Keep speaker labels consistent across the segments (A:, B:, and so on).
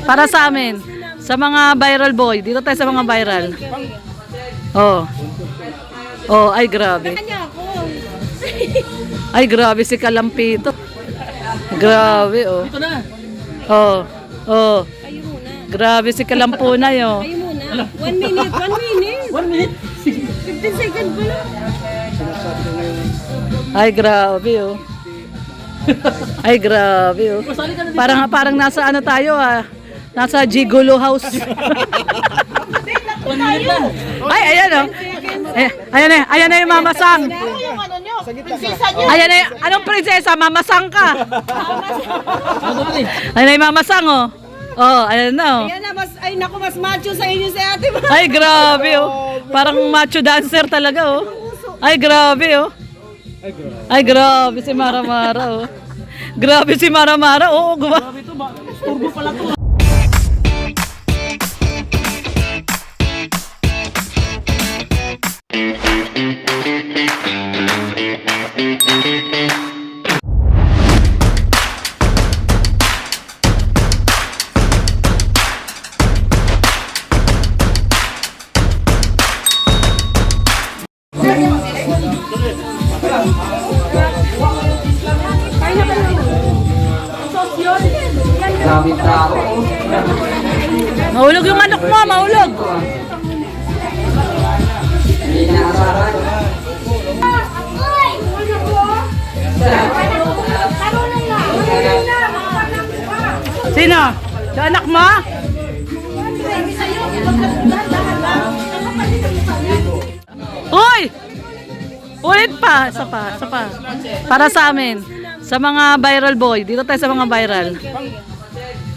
A: Para sa amin. Sa mga viral boy. Dito tayo sa mga viral. Oh. Oh, ay grabe. Ay grabe si Kalampito. Grabe, oh.
B: Ito na.
A: Oh. Oh. Grabe si Kalampunay, oh.
C: Kayo muna. 1 minute, 1 minute.
B: 1 minute.
C: 15 seconds pa lang.
A: Ay grabe, oh. Ay grabe, oh.
B: Masali ka na dito.
A: Parang nasa ano tayo, ah. Nasa Gigolo house.
B: 1 minute lang.
A: Ay, ayan, oh. Ayan na yung mamasang.
C: Yung ano nyo, prinsesa nyo.
A: Ayan na yung, anong prinsesa? Mamasang ka. Ayan na yung mamasang, oh. Oh, ayan na, oh.
C: Ayan na, ay naku, mas macho sa inyo si ate.
A: Ay, grabe, oh. Parang macho dancer talaga, oh. Ay, grabe, oh. Ay, grabe si Mara Mara, oh. Grabe si Mara Mara, oo.
B: Grabe ito ba? Turbo pala to.
A: Mahulog yung manok mo, mahulog. Sino? Sa anak mo? Uy! Ulit pa, isa pa, isa pa. Para sa amin, sa mga viral boy. Dito tayo sa mga viral.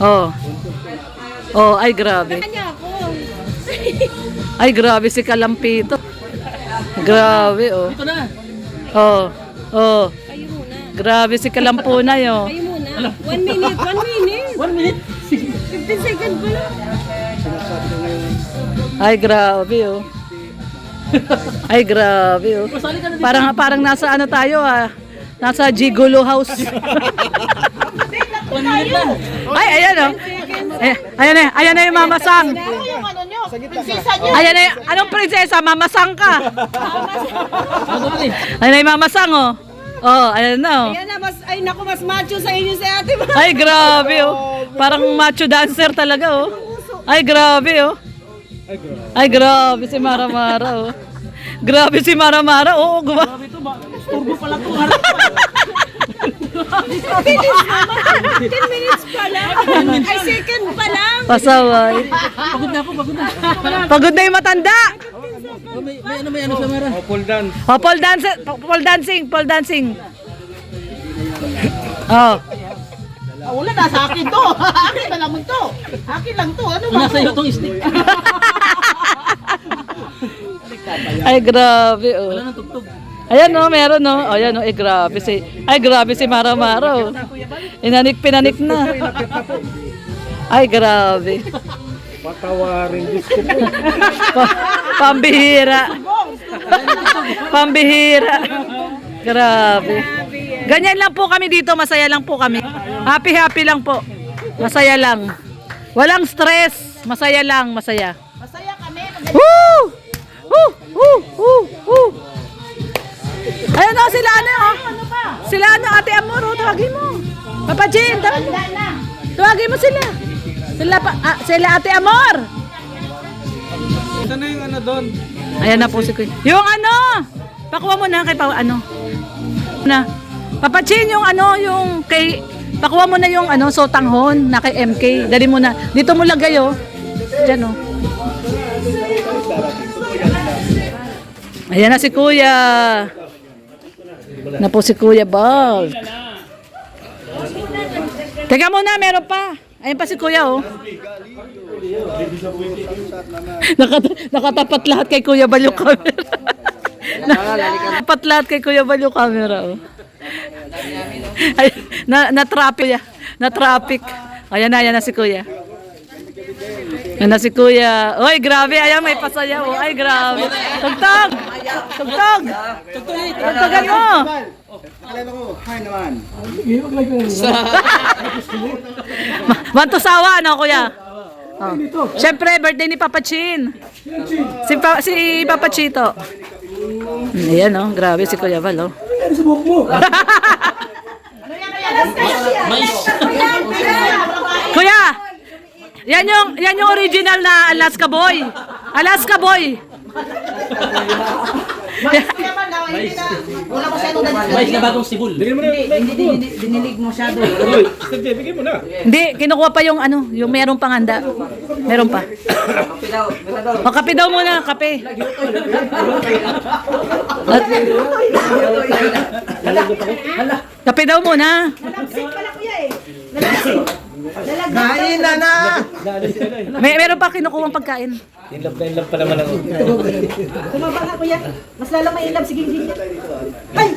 A: Oh. Oh, ay grabe. Ay grabe si Kalampito. Grabe, oh.
B: Ito na.
A: Oh. Oh.
C: Kayo muna.
A: Grabe si Kalampunay, oh.
C: Kayo muna. 1 minute, 1 minute.
B: 1 minute.
C: 15 seconds pa lang.
A: Ay grabe, oh. Ay grabe, oh.
B: Masali ka na dito.
A: Parang nasa ano tayo, ah. Nasa Gigolo house.
B: 1 minute lang.
A: Ay, ayan, oh. Ayan na yung mamasang.
C: Yung ano nyo, prinsesa nyo.
A: Ayan na yung, anong prinsesa? Mamasang ka. Ayan na yung mamasang, oh. Oh, ayan na, oh.
C: Ayan na, ay naku, mas macho sa inyo si ate.
A: Ay, grabe, oh. Parang macho dancer talaga, oh. Ay, grabe, oh. Ay, grabe si Mara Mara, oh. Grabe si Mara Mara, oo.
B: Grabe ito ba? Turbo pala to.
C: 10 minutes pa lang. Ay, second pa lang.
A: Pasaway.
B: Pagod na ako, pagod na.
A: Pagod na yung matanda.
B: Oh, may ano sa Mara?
A: Oh, pole dancing. Oh.
C: Wala na sa akin to. Akin na lang to. Akin lang to. Ano ba?
B: Nasa iyo tong stick.
A: Ay, grabe, oh.
B: Wala nang tugtog.
A: Ayan, no, meron, no. Oh, ayan, no. Ay, grabe si Mara Mara, oh. Pinanik na. Ay, grabe.
D: Patawarin, Diyos ko po.
A: Pambihira. Pambihira. Grabe. Ganyan lang po kami dito, masaya lang po kami. Happy lang po. Masaya lang. Walang stress, masaya lang, masaya.
C: Masaya kami.
A: Woo! Woo! Woo! Woo! Woo! Ayun, no, sila ano, oh. Sila ano, Ate Amor, oh, tawagin mo. Papa Jim, tawagin mo sila. Sila Ate Amor.
D: Saan na yung ano doon?
A: Ayan na po si Kuya. Yung ano, pakuha mo na kay ano. Na. Papa Chin, yung ano, yung kay, pakuha mo na yung ano, sotanghon na kay MK. Dali mo na. Dito mo lagay, oh. Diyan, oh. Ayan na si Kuya. Na po si Kuya Bal. Teka muna, meron pa. Ayan pa si Kuya, oh. Nakatapat lahat kay Kuya Bal yung camera. Nakatapat lahat kay Kuya Bal yung camera, oh. Ay, na-traffic. Na-traffic. Ayan na si Kuya. Ayan na si Kuya. Oy, grabe. Ayan, may pasaya, oh. Ay, grabe. Tugtog! Tugtog! Tugtogan mo! Mantusawa, ano kuya? Oh. Siyempre, birthday ni Papa Chin. Si Papa Chito. Ayan, oh. Grabe si Kuya Val, oh. Kuya, yan yung original na Alaska Boy. Alaska Boy.
C: Wala ko sa inong
B: Mais na bagong sibul.
C: dinilig mo siya doon.
D: Uy, sige, bigyan mo na.
A: Hindi, kinukuha pa yung ano, yung merong panganda. Meron pa. O, kape daw muna, kape. Kape daw muna.
C: Kain na!
A: Meron pa kinukuha pagkain.
D: Inlove na inlove pa naman ako.
C: Tumaba nga kuya. Mas lalo may ilab sige sige. Ay!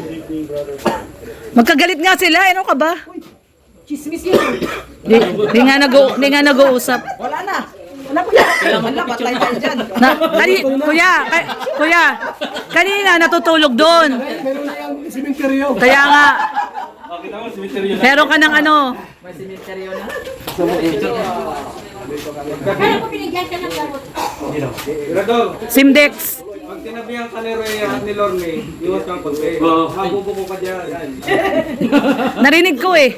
A: Magkagalit nga sila, ano ka ba?
C: Chismis yun.
A: Di nga nag-uusap.
C: Wala na. Wala kuya. Wala patay tayo dyan.
A: Kuya, kanina natutulog doon. Kaya nga, meron ka ng ano,
D: Mirador,
A: Simdex.
D: pag tinabihan ka ni Rhea at ni Lorne, iwas kang pagbe. Habubo ka dyan.
A: Narinig ko eh.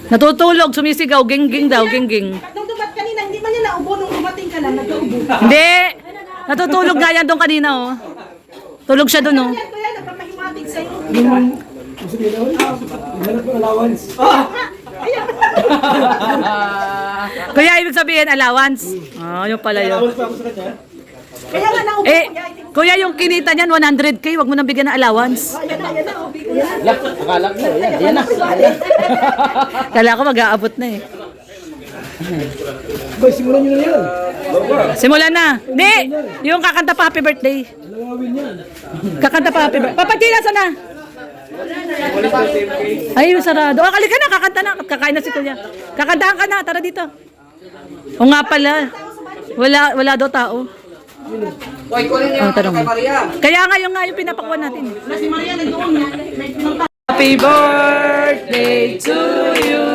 A: Natutulog, sumisigaw, ging-ging daw, ging-ging.
C: Nung dumat kanina, hindi man niya naubo nung dumating ka lang, nag-uubo.
A: Hindi, natutulog nga yan doon kanina oh. Tulog siya doon oh.
C: Yan kuya, nagpapahimatig sa'yo.
A: Kaya ibig sabihin allowance. Ah, yun pala yun.
C: Kaya nga naubo
A: Eh,
C: kuya.
A: kuya yung kinita niyan 100k, wag mo nang bigyan ng allowance.
C: Ayan na, ubi kuya.
B: Akala ko, yan na.
A: Kala ko mag-aabot na eh.
B: Boy, simulan nyo na yan.
A: Simulan na. Hindi, yung kakanta pa happy birthday. Kakanta pa happy birthday. Papatila sana. Ay, yung sarado. Oh, kalika na, kakanta na. Kakain na si kuya. Kakantahan ka na, tara dito. O nga pala. Wala daw tao.
E: Hoy, kunin niyo
A: Oh, tanong
E: kay
A: mo.
E: Maria.
A: Kaya nga yung pinapakuha natin.
C: Si Maria nagdoon niya. May pinunta.
A: Happy birthday to you.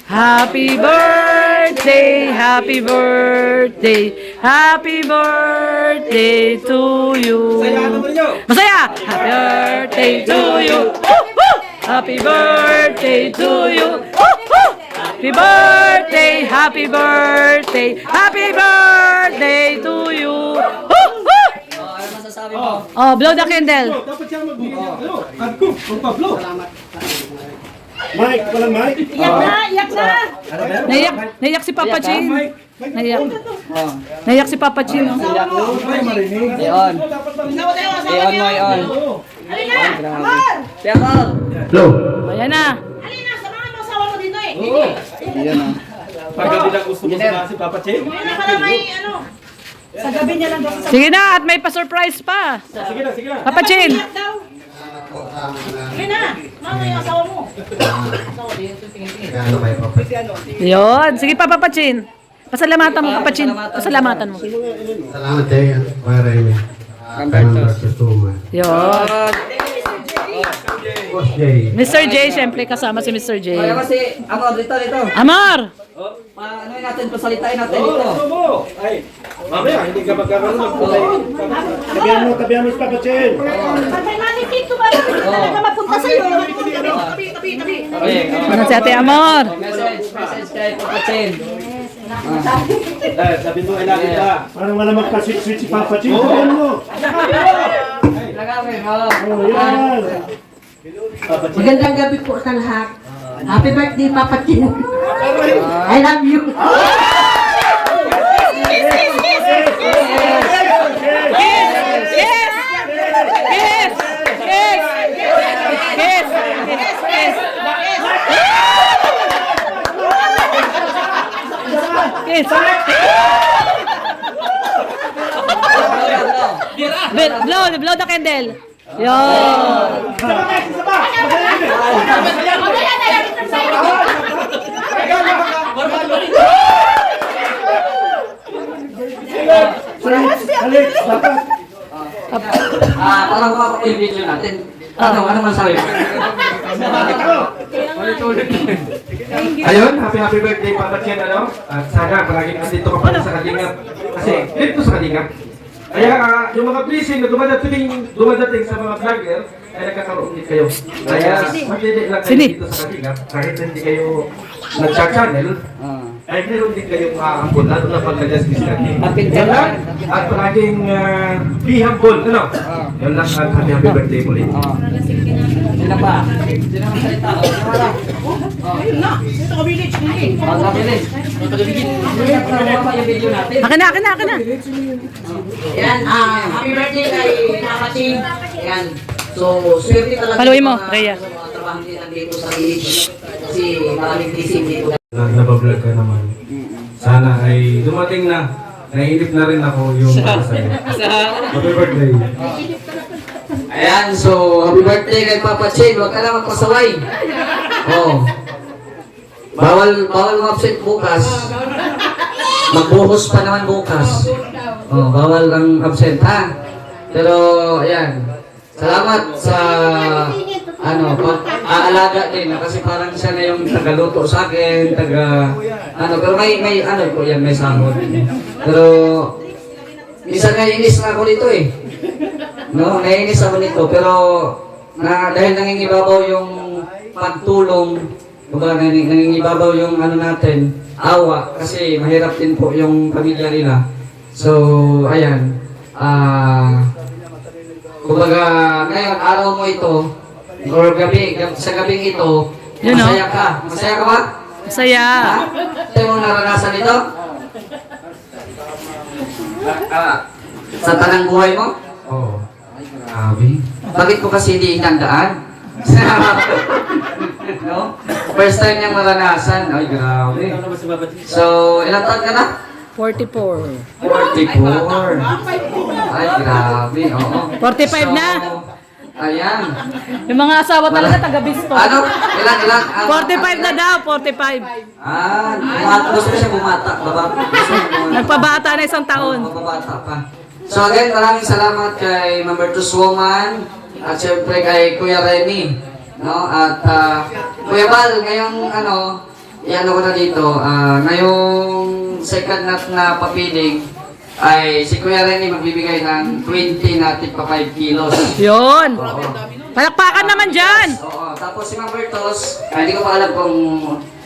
A: Happy birthday, happy birthday, happy birthday to you. Masaya! Happy birthday to you. Woo! Woo! Happy birthday to you. Woo! Woo! Happy birthday, happy birthday, happy birthday to you. Woo! Woo!
E: Ano masasabi mo?
A: Oh, blow the candle.
D: Dapat siya magbigyan ng ano? Adko, kung Pablo. Mike, walang Mike.
C: Iyak na!
A: Naiyak si Papa Chin. Naiyak si Papa Chin. Oh.
E: Iyon.
C: Ikaw tayo, asawa
E: Iyon
C: niyo.
E: mo, iyon.
C: Halina! Amor!
E: Pero,
A: Ayan na.
C: Halina, samahan mo asawa mo dito eh.
D: Pag hindi na gusto mo sa si Papa Che.
C: Wala pala may ano. Sa gabi niya lang daw sa
A: Sige na, at may pa-surprise pa.
D: Sige na, sige na.
A: Papa Chin.
C: iyak daw. Sige na, mama yung asawa mo.
A: Yun. Sige pa, Papa Chin. Pasalamatan mo, Papa Chin. Pasalamatan mo.
F: Salamat Jay, Kuya Remy.
A: Yun.
F: Boss Jay.
A: Mr. J, syempre kasama si Mr. J.
E: kaya kasi, Amor, dito.
A: Amar!
E: Ano yun natin, pasalitain natin dito.
D: Gusto mo? Ay, mamaya, hindi ka magkakaroon ng kulay. Tabihan mo si Papa Che.
C: Pag may manipid ko ba? Talaga mapunta sa'yo. Tabi.
E: Okay,
A: Ano si Ate Amor?
E: message kay Papa Chen.
D: Sabi mo, ay natin ka. Parang wala magpa-switch si Papa Che. Sabihan mo.
E: Lagawin mo.
D: Yan.
G: Magandang gabi po sa lahat. Happy birthday, Papa Chin. I love you.
A: Kiss! Blow the candle. Yun.
E: Papa para kumapa ko yung video natin. Ano masabi mo?
D: Ayun, happy birthday Papa Chen, ano? At sana palagi naman dito ka pala sa Kalingap. Kasi dito sa Kalingap. Kaya yung mga blessing na dumadating sa mga vlogger, ay nagkakaroon din kayo. Kaya magdili lang kayo dito sa Kalingap. Kahit hindi kayo nag-channel, ay meron din kayong makakambol, lalo na pag nag-justice natin. Yan lang, at palaging be humble, ano? Yan lang, at happy birthday muli.
E: Sino ba? Sino ang salita?
C: Ayun na. Ito ka village.
E: Pagkabilis. Kumapa yung video natin.
A: Akin na.
G: Yan, happy birthday kay Papa Ching. Yan. So, swerte talaga.
A: Paluin mo,
G: yung mga-
A: Rhea.
G: sa mga trabaho nila dito sa village. Kasi maraming blessing dito.
F: Nabablog ka naman. Sana ay dumating na. Nainip na rin ako yung para sa'yo. Happy birthday.
G: Ayan, so happy birthday kay Papa Ching. Huwag ka na magpasaway. Oh. Bawal mag-absent bukas. Magbuhos pa naman bukas. Oh, bawal ang absent ha. Pero ayan. Salamat sa aalaga din kasi parang siya na yung tagaluto sa akin, pero may ano po yan, may sahod. Pero minsan naiinis na ako dito eh. No, naiinis ako nito pero dahil nangingibabaw yung pagtulong, nangingibabaw yung ano natin, awa kasi mahirap din po yung pamilya nila. So, ayan. Kumbaga, ngayon, araw mo ito, or sa gabing ito,
A: Yun,
G: masaya ka. Masaya ka ba?
A: Masaya.
G: Ha? Ito yung naranasan ito? Sa tanang buhay mo?
F: Oo. Grabe.
G: Bakit ko kasi hindi inandaan? No? First time niyang maranasan. Ay, grabe. So, ilang taon ka na?
A: 44.
G: 44. Ay, grabe. Oo.
A: 45 na.
G: Ayan.
A: Yung mga asawa talaga taga-bisto.
G: Ano? Ilang?
A: 45 na daw, 45.
G: Gusto ko siya bumata. Gusto ko bumata.
A: Nagpabata na 1 taon.
G: Mababata pa. So again, maraming salamat kay Member Tus Woman at syempre kay Kuya Remy. No? At Kuya Bal, ngayong iano ko na dito, ngayong second na papiling ay si Kuya Remy magbibigay ng 20 na tigpa 5 kilos.
A: Yun.
G: Oo.
A: Palakpakan naman dyan.
G: Oo. Tapos si Ma'am Bertos, hindi ko pa alam kung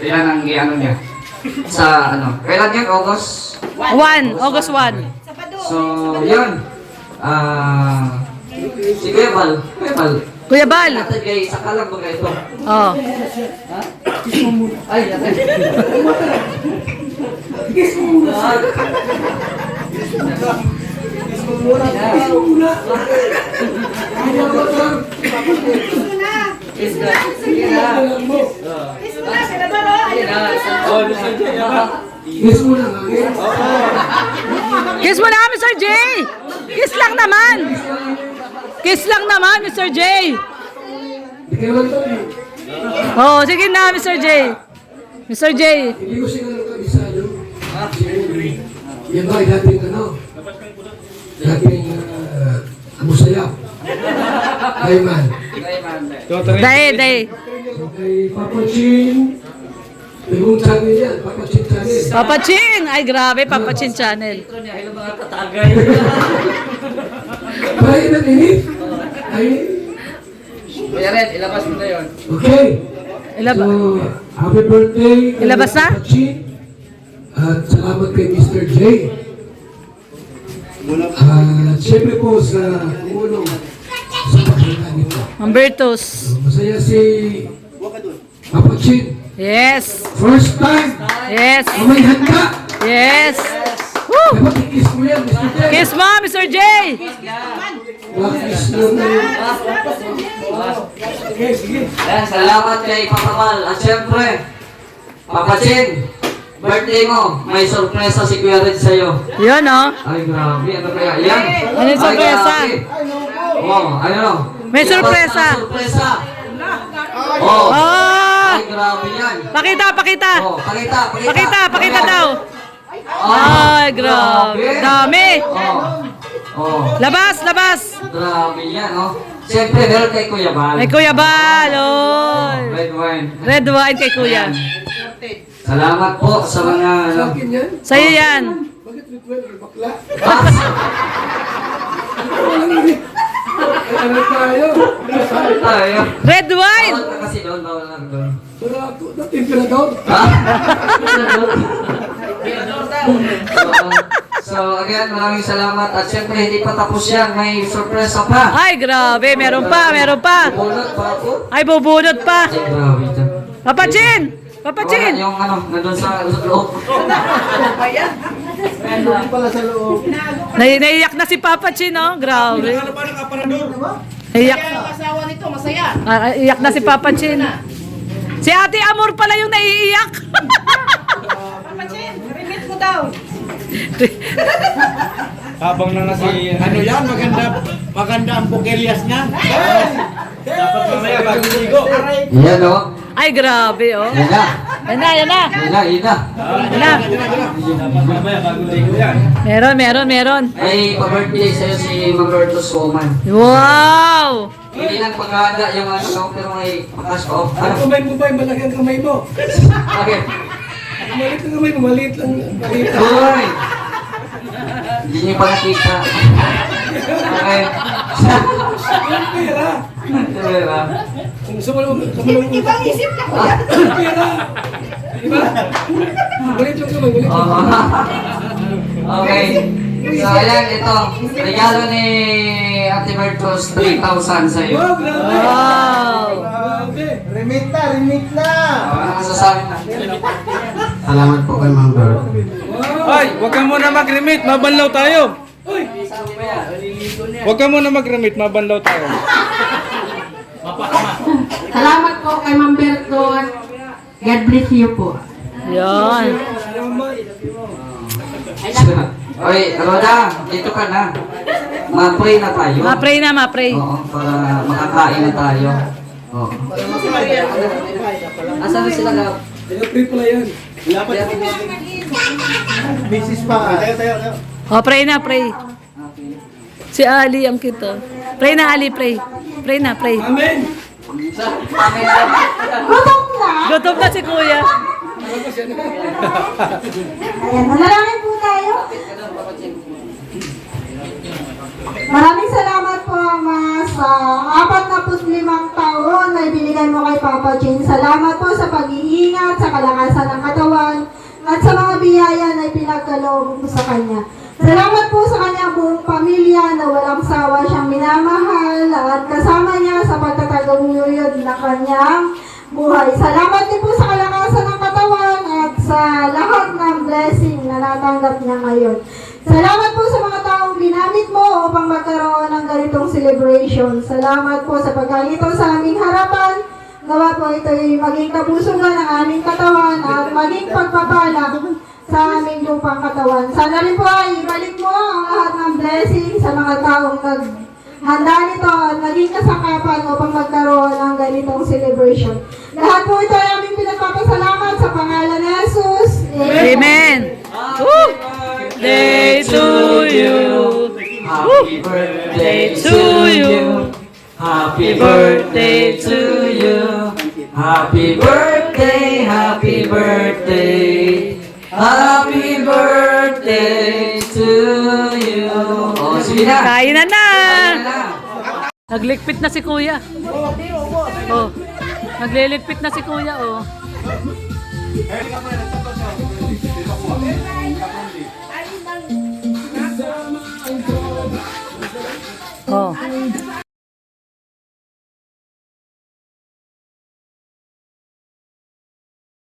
G: ilan ang ano niya. Sa kailan yan? August?
A: 1, August 1.
G: So, yun. Si Kuya Bal.
A: Kuya Bal.
G: Natin kay saka lang ba ito?
A: Oh.
E: Ay, natin.
A: Kiss mo na, Mr. J. Kiss lang naman. Kiss lang naman, Mr. J. Oh, sige na, Mr. J. Mr. J.
H: Hindi ko sila kabisado. Yan ba ay dating dating Musayap. Ayman.
A: Day.
H: Kay Papa Chin. Ibang channel yan, Papa Chin channel.
A: Papa Chin. Ay, grabe, Papa Chin channel.
E: Hello mga katagay.
H: Bahay na inip. Ay,
E: Kuya Red, ilabas mo na yun.
H: okay.
A: Ilaba.
H: So, happy birthday. kay
A: Ilabas na?
H: Papa Chin. At salamat kay Mr. J. Siyempre po sa umulong sa pagkakaan nito.
A: Humbertos.
H: Masaya si Papa Chin.
A: Yes.
H: First time
A: Yes.
H: na may handa.
A: Yes. Woo!
H: Dapat i-kiss mo yan, Mr. J.
A: Kiss mo, Mr. J.
H: Kiss mo
G: Ayan, salamat kay Papa Bal. At syempre, Papa Chin, birthday mo, may sorpresa si Kuya Red sa'yo.
A: Yun, oh.
G: Ay, grabe. Ano kaya? Yan.
A: Ano yung sorpresa?
G: Ay, grabe. Oh, ano?
A: May sorpresa.
G: Sorpresa. Oh.
A: Oh!
G: Ay, grabe yan.
A: Pakita.
G: Oh, pakita.
A: Pakita daw.
G: Oh,
A: Ay, grabe. Dami.
G: Oh. Oh,
A: Labas, labas!
G: grabe yan, oh. Siyempre, meron kay Kuya Bal.
A: Kay Kuya Bal, oy.
G: Red wine.
A: Red wine kay Kuya.
G: Salamat po sa mga, ano.
H: Akin yan.
A: Sa'yo yan.
H: Bakit ritual or bakla?
G: Ah,
H: Ano tayo?
G: tayo.
A: Red wine!
G: Bawal ka kasi doon, bawal lang doon.
H: Para ako na temperador.
G: Ha? So, again, maraming salamat. At syempre, hindi pa tapos yan. May sorpresa pa.
A: Ay, grabe. Meron pa, meron pa.
G: Bunot pa ako.
A: Ay, bubunot pa.
G: Ay, grabe ito.
A: Papa Chin! Papa Chin!
G: Yung ano, nandun sa loob.
A: Naiyak na si Papa Chin, oh. Grabe. Naiyak.
C: Ang asawa nito, masaya.
A: Iyak na si Papa Chin. Si Ate Amor pala yung naiiyak.
C: Papa Chen, remit mo daw.
B: Habang na si... Ano yan? Maganda ang bukelyas niya. Dapat mamaya bago ligo.
G: Yan o.
A: Ay, grabe, oh.
G: Yan na.
A: Yan na, yan na.
G: Yan na, yan na.
A: Yan na.
B: Mamaya bago ligo yan.
A: Meron, meron, meron.
G: Ay, pa-birthday sa'yo si Mamertos Woman.
A: Wow!
G: Hindi lang paghahanda yung ano, pero may pakas off.
H: Ang
G: Ano?
H: kamay mo ba? Yung malaki ang kamay mo.
G: Okay.
H: Maliit ang kamay mo. Maliit lang. Maliit lang.
G: Hoy! Hindi niyo pa nakita. Okay.
H: Pera.
G: Diba?
H: Kung gusto mo lang.
C: Ibang isip na kuya.
H: Pera. Diba? Maliit lang kamay. Maliit lang.
G: Oh. Okay. So, ayan, ito. Regalo ni Ate Bertos, 3,000 sa'yo.
H: Wow, grabe.
A: Wow!
H: Grabe.
B: Remit na!
G: Ano masasabi na?
F: Salamat po kay Ma'am Bird.
B: Ay, huwag ka muna mag-remit, mabanlaw tayo. Huwag ka muna mag-remit, mabanlaw tayo.
I: Salamat po kay Ma'am Berton. God bless you po.
A: Yan.
G: Oy, Roda, dito ka na. Ma-pray na tayo.
A: Ma-pray na, ma-pray.
G: Oo, para makakain na tayo. Oo. Asan na sila ka?
H: Free pala yan.
B: Misis pa. Tayo.
A: Oh, pray na, pray. Si Ali ang kita. Pray na, Ali, pray. Pray na, pray.
H: Amen.
A: Gutom na si Kuya.
I: Ayan, manalangin po tayo. Maraming salamat po, Ama, sa 45 taon na ibinigay mo kay Papa Jane. Salamat po sa pag-iingat, sa kalakasan ng katawan, at sa mga biyaya na ipinagkaloob mo sa kanya. Salamat po sa kanyang buong pamilya na walang sawa siyang minamahal at kasama niya sa pagtataguyod ng kanyang buhay. Salamat din po sa kalakasan ng katawan at sa lahat ng blessing na natanggap niya ngayon. Salamat po sa mga taong ginamit mo upang magkaroon ng ganitong celebration. Salamat po sa pagkalito sa aming harapan. Gawa po ito'y maging kapusugan ng aming katawan at maging pagpapala sa aming lupang katawan. Sana rin po ay ibalik mo ang lahat ng blessing sa mga taong naghanda nito at naging kasangkapan upang magkaroon ng ganitong celebration. Lahat po ito ay aming pinagpapasalamat sa pangalan ni Jesus.
A: Amen. Woo! Day to you.
G: Happy birthday
A: to you.
G: Happy birthday to you. Happy birthday, happy birthday. Happy birthday to you. Oh, sige na.
A: Kain na na.
G: Kain na.
A: Naglikpit na si Kuya. Oh. Nagliligpit na si Kuya, oh. Oh.